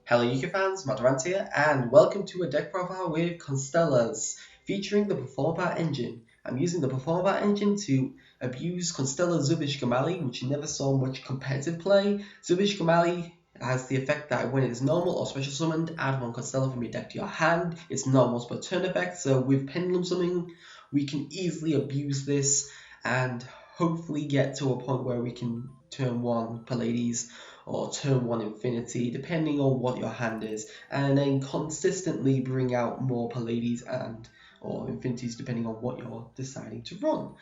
Hello UK fans, Matt here, and welcome to a deck profile with Constellars, featuring the Performapal engine. I'm using the Performapal engine to abuse Constellar Zubish Gamali, which never saw much competitive play. Zubish Gamali has the effect that when it is normal or special summoned, add one Constellar from your deck to your hand. It's not once per turn effect, so with pendulum summoning, we can easily abuse this and hopefully get to a point where we can turn 1 Pleiades or turn 1 Infinity, depending on what your hand is, and then consistently bring out more Pleiades and or Infinities depending on what you're deciding to run.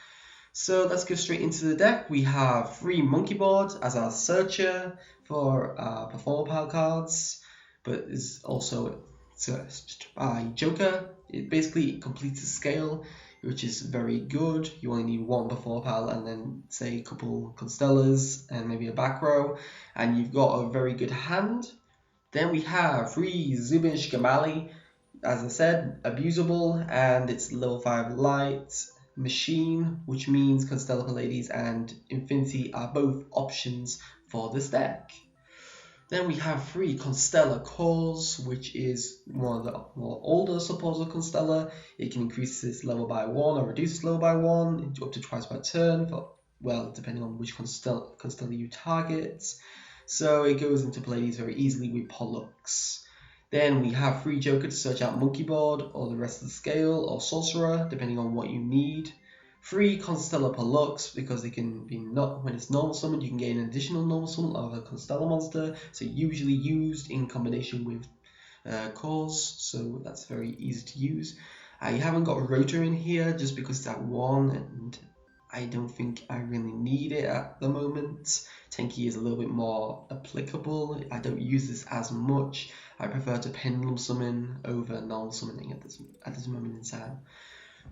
So let's go straight into the deck. We have 3 Monkey Board as our searcher for Performapal cards, but is also searched by Joker. It basically completes a scale, which is very good. You only need 1 Performapal and then say a couple Constellars and maybe a back row, and you've got a very good hand. Then we have 3 Zubish Gamali, as I said, abusable, and it's level 5 light machine, which means Constellar Pleiades and Infinity are both options for this deck. Then we have 3 Constellar Cores, which is one of the more older supports of Constellar. It can increase its level by 1 or reduce its level by 1, up to twice per turn, well, depending on which Constellar you target. So it goes into Pleiades very easily with Pollux. Then we have 3 Joker to search out Monkey Board or the rest of the scale, or Sorcerer, depending on what you need. 3 Constellar Pollux, because they can be when it's normal summoned, you can get an additional normal summon of a Constellar monster, so usually used in combination with cores, so that's very easy to use. I haven't got Rotor in here just because it's at 1 and I don't think I really need it at the moment. Tenki is a little bit more applicable. I don't use this as much. I prefer to pendulum summon over normal summoning at this moment in time.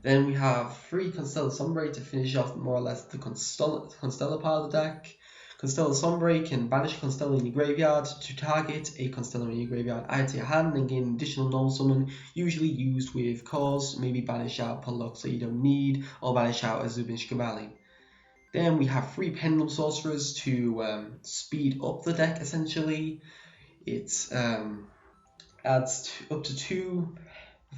Then we have 3 Constellar Sombre to finish off more or less the Constellar part of the deck. Constellar Sombre can banish Constellar in your graveyard to target a Constellar in your graveyard, add to your hand and gain additional normal summon, usually used with cores, maybe banish out Pollux that you don't need, or banish out a Zubish Gamali. Then we have 3 Pendulum Sorcerers to speed up the deck essentially. It adds up to 2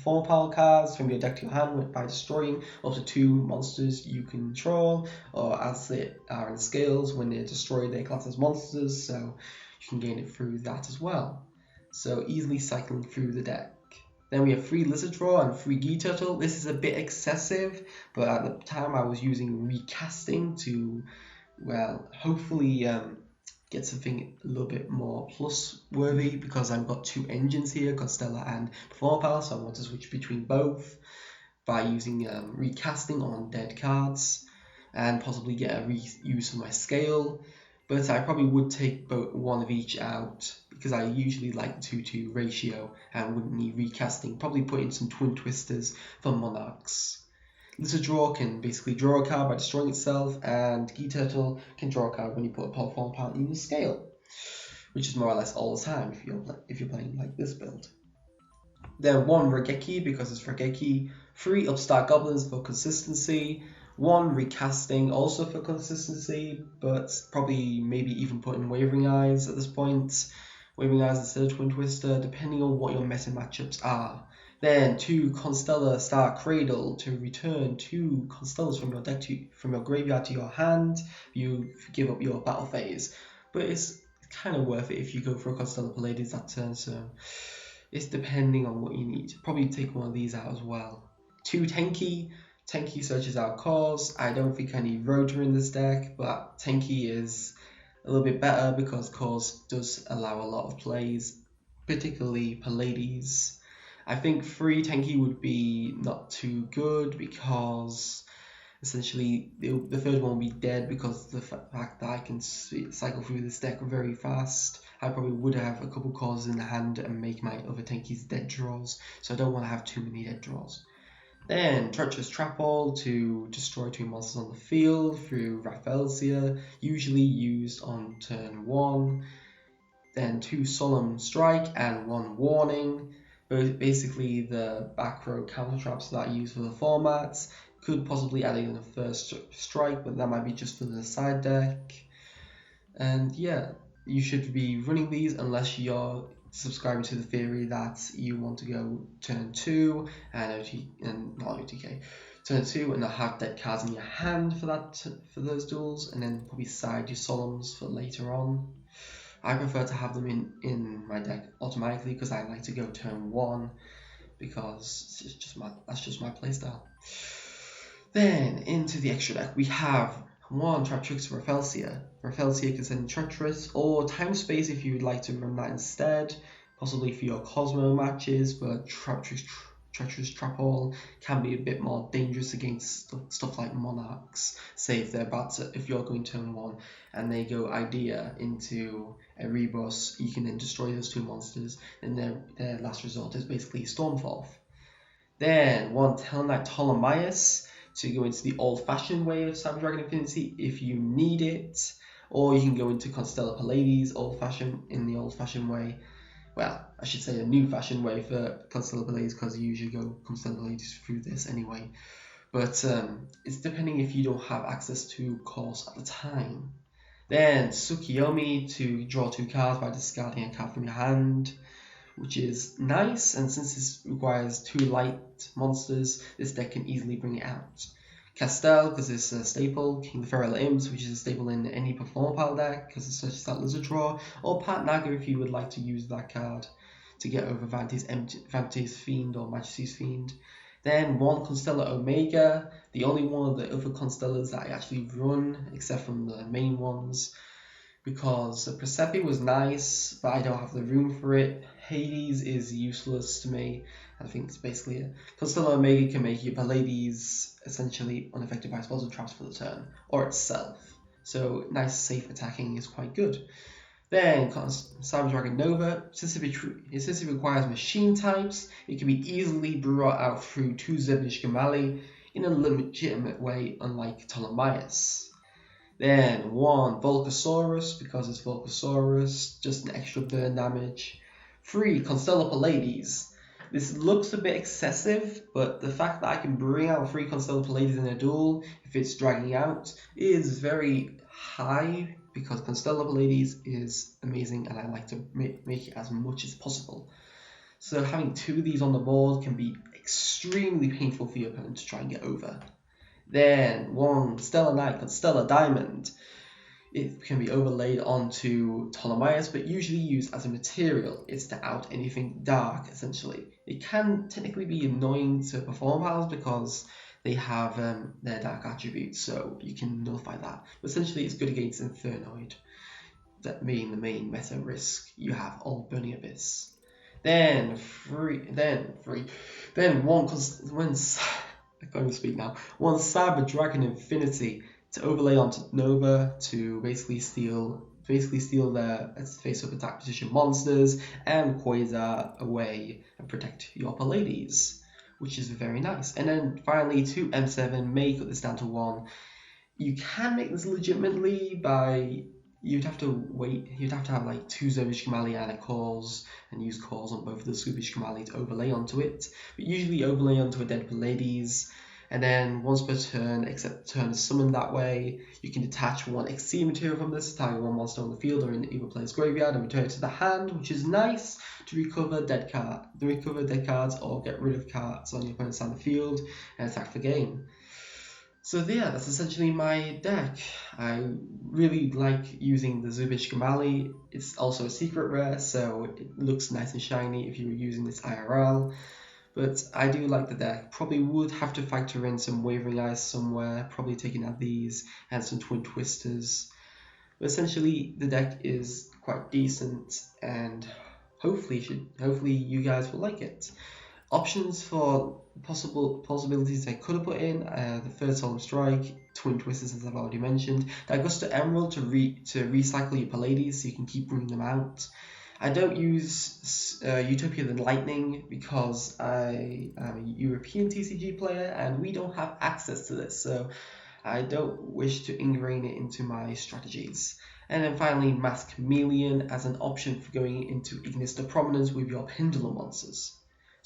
Performapal cards from your deck to your hand by destroying up to 2 monsters you control, or as they are in scales, when they're destroyed they're classed as monsters, so you can gain it through that as well. So easily cycling through the deck. Then we have 3 Lizard Draw and 3 Gi Turtle. This is a bit excessive, but at the time I was using recasting to, well, hopefully get something a little bit more plus worthy, because I've got 2 engines here, Constellar and Performapal, so I want to switch between both by using recasting on dead cards and possibly get a reuse for my scale. But I probably would take one of each out because I usually like 2-2 ratio and wouldn't need recasting. Probably put in some Twin Twisters for Monarchs. Lizard Draw can basically draw a card by destroying itself, and Gi Turtle can draw a card when you put a Performapal in your scale, which is more or less all the time if you're playing like this build. Then 1 Regeki because it's Regeki, 3 Upstart Goblins for consistency, 1 recasting also for consistency, but probably maybe even put in Wavering Eyes at this point. Wavering Eyes instead of Twin Twister, depending on what your meta matchups are. Then 2 Constellar Star Cradle to return 2 Constellars from your deck from your graveyard to your hand. You give up your battle phase, but it's kind of worth it if you go for a Constellar Pleiades that turn. So it's depending on what you need. Probably take one of these out as well. 2 Tenki. Tenki searches out cores. I don't think I need Rotor in this deck, but Tenki is a little bit better because cores does allow a lot of plays, particularly Pleiades. I think 3 Tenki would be not too good because essentially the third one will be dead because of the fact that I can cycle through this deck very fast. I probably would have a couple cores in the hand and make my other Tenkis dead draws, so I don't want to have too many dead draws. Then Treacherous Trap Ball to destroy 2 monsters on the field through Raphaelsia, usually used on turn 1. Then 2 Solemn Strike and 1 Warning. Basically the back row counter traps that I use for the formats. Could possibly add in a first strike, but that might be just for the side deck. And yeah, you should be running these unless you're subscribing to the theory that you want to go turn 2 and not OTK, turn 2 and not have dead cards in your hand for those duels, and then probably side your solemns for later on. I prefer to have them in my deck automatically because I like to go turn 1 because that's just my playstyle. Then into the extra deck we have 1 Traptrix Rafelsia. Rafelsia can send Treacherous or Time Space if you would like to run that instead, possibly for your Cosmo matches, but Treacherous Trapall can be a bit more dangerous against stuff like Monarchs. Say if you're going turn 1 and they go Idea into Erebos, you can then destroy those 2 monsters, and their last resort is basically Stormforth. Then 1 Tellarknight Ptolemaeus to go into the old-fashioned way of Cyber Dragon Infinity if you need it, or you can go into Constellar Pleiades in the old-fashioned way. Well, I should say a new-fashioned way for Constellar Pleiades because you usually go Constellar Pleiades through this anyway. But it's depending if you don't have access to course at the time. Then Tsukiyomi to draw 2 cards by discarding a card from your hand, which is nice, and since this requires 2 light monsters, this deck can easily bring it out. Castel, because it's a staple, King of the Feral Imps, which is a staple in any Performapal deck, because it's such as that Lizard Draw, or Pat Naga if you would like to use that card to get over Vanity's Fiend or Majesty's Fiend. Then 1 Constellar Omega, the only one of the other Constellars that I actually run, except from the main ones, because the Persepi was nice, but I don't have the room for it. Hades is useless to me. I think it's basically it. Constellar Omega can make your Pleiades essentially unaffected by spells and traps for the turn, or itself. So nice safe attacking is quite good. Then Cyber Dragon Nova, since it requires machine types, it can be easily brought out through 2 Zevish Gamali in a legitimate way, unlike Ptolemaeus. Then 1 Volcasaurus, because it's Volcasaurus, just an extra burn damage. 3 Constellar Pleiades. This looks a bit excessive, but the fact that I can bring out 3 Constellar Pleiades in a duel, if it's dragging out, is very high, because Constellar Pleiades is amazing and I like to make it as much as possible. So having 2 of these on the board can be extremely painful for your opponent to try and get over. Then 1 Stellar Knight, Constellar Diamond. It can be overlaid onto Ptolemaeus, but usually used as a material. It's to out anything dark, essentially. It can technically be annoying to Performapals because they have their dark attributes, so you can nullify that. But essentially, it's good against Infernoid, that being the main meta risk you have, all Burning Abyss. Then 1 I can't even speak now. 1 Cyber Dragon Infinity to overlay onto Nova to basically steal their face-up attack position monsters and Quasar away and protect your Pleiades, which is very nice. And then finally 2 M7 may cut this down to 1. You can make this legitimately by you'd have to have like 2 Zevish Gamali and a cause, and use cause on both of the Zevish Gamali to overlay onto it. But usually overlay onto a dead Pleiades, and then once per turn, except turn is summoned that way, you can detach 1 XC material from this, target 1 monster on the field or in either player's graveyard and return it to the hand, which is nice to recover dead cards or get rid of cards on your opponent's side of the field and attack for game. So yeah, that's essentially my deck. I really like using the Zevish Gamali. It's also a secret rare, so it looks nice and shiny if you were using this IRL. But I do like the deck. Probably would have to factor in some Wavering Eyes somewhere, probably taking out these and some Twin Twisters. But essentially the deck is quite decent, and hopefully you guys will like it. Options for possibilities I could have put in, the Third Solemn Strike, Twin Twisters as I've already mentioned, the Augusta Emerald to recycle your Pleiades so you can keep bringing them out. I don't use Utopia the Lightning because I am a European TCG player and we don't have access to this, so I don't wish to ingrain it into my strategies. And then finally Mask Chameleon as an option for going into Ignis to prominence with your Pendulum monsters.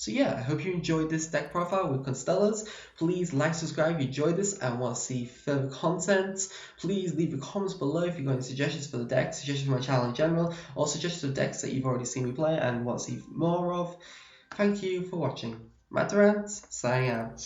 So yeah, I hope you enjoyed this deck profile with Constellars. Please like, subscribe if you enjoyed this and want to see further content. Please leave your comments below if you've got any suggestions for the deck, suggestions for my channel in general, or suggestions of decks that you've already seen me play and want to see more of. Thank you for watching. Matarant, signing out.